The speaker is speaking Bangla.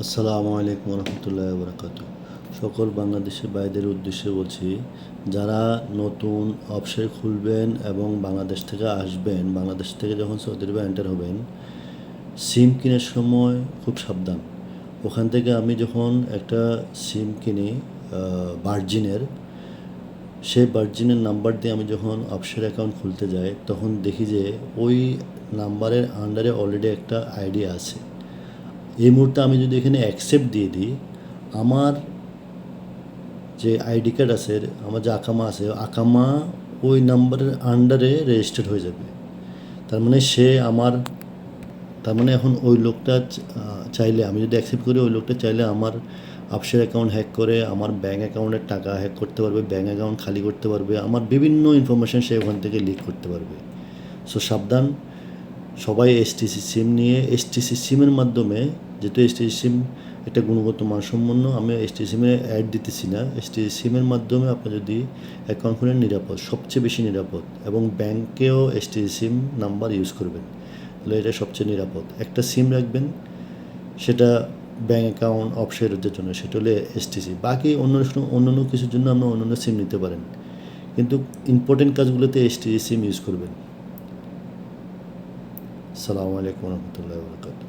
আসসালামু আলাইকুম রহমতুল্লাহ বরকাত। সকল বাংলাদেশের ভাইদের উদ্দেশ্যে বলছি, যারা নতুন অফশোর খুলবেন এবং বাংলাদেশ থেকে আসবেন, বাংলাদেশ থেকে যখন সৌদি আরবে এন্টার হবেন, সিম কেনার সময় খুব সাবধান। ওখান থেকে আমি যখন একটা সিম কিনি ভার্জিনের, সেই ভার্জিনের নাম্বার দিয়ে আমি যখন অফশোর অ্যাকাউন্ট খুলতে যাই, তখন দেখি যে ওই নাম্বারের আন্ডারে অলরেডি একটা আইডি আছে। এই মুহূর্তে আমি যদি এখানে অ্যাকসেপ্ট দিয়ে দিই, আমার যে আইডি কার্ড আছে, আমার যে আকামা আছে, আকামা ওই নাম্বারের আন্ডারে রেজিস্টার্ড হয়ে যাবে। তার মানে সে আমার, তার মানে এখন ওই লোকটা চাইলে, আমি যদি অ্যাকসেপ্ট করি, ওই লোকটা চাইলে আমার অফশোর অ্যাকাউন্ট হ্যাক করে আমার ব্যাঙ্ক অ্যাকাউন্টের টাকা হ্যাক করতে পারবে, ব্যাঙ্ক অ্যাকাউন্ট খালি করতে পারবে, আমার বিভিন্ন ইনফরমেশান সে ওখান থেকে লিক করতে পারবে। সো সাবধান, সবাই এসটিসি সিম নিয়ে, এসটিসি সিমের মাধ্যমে, যেহেতু এসটিসি সিম একটা গুণগত মানসম্পন্ন, আমি এসটিসি সিমে অ্যাড দিতেছি না, এসটিসি সিমের মাধ্যমে আপনি যদি অ্যাকাউন্ট খুলেন নিরাপদ, সবচেয়ে বেশি নিরাপদ, এবং ব্যাংকেও এসটিসি সিম নাম্বার ইউজ করবেন, তাহলে এটা সবচেয়ে নিরাপদ। একটা সিম রাখবেন, সেটা ব্যাঙ্ক অ্যাকাউন্ট অফশোরের জন্য, সেটা হলে এসটিসি। বাকি অন্য কিছুর জন্য আপনি অন্য সিম নিতে পারেন, কিন্তু ইম্পর্টেন্ট কাজগুলোতে এসটিসি সিম ইউজ করবেন। আসসালামু আলাইকুম রহমতুল্লাহ বরকাত।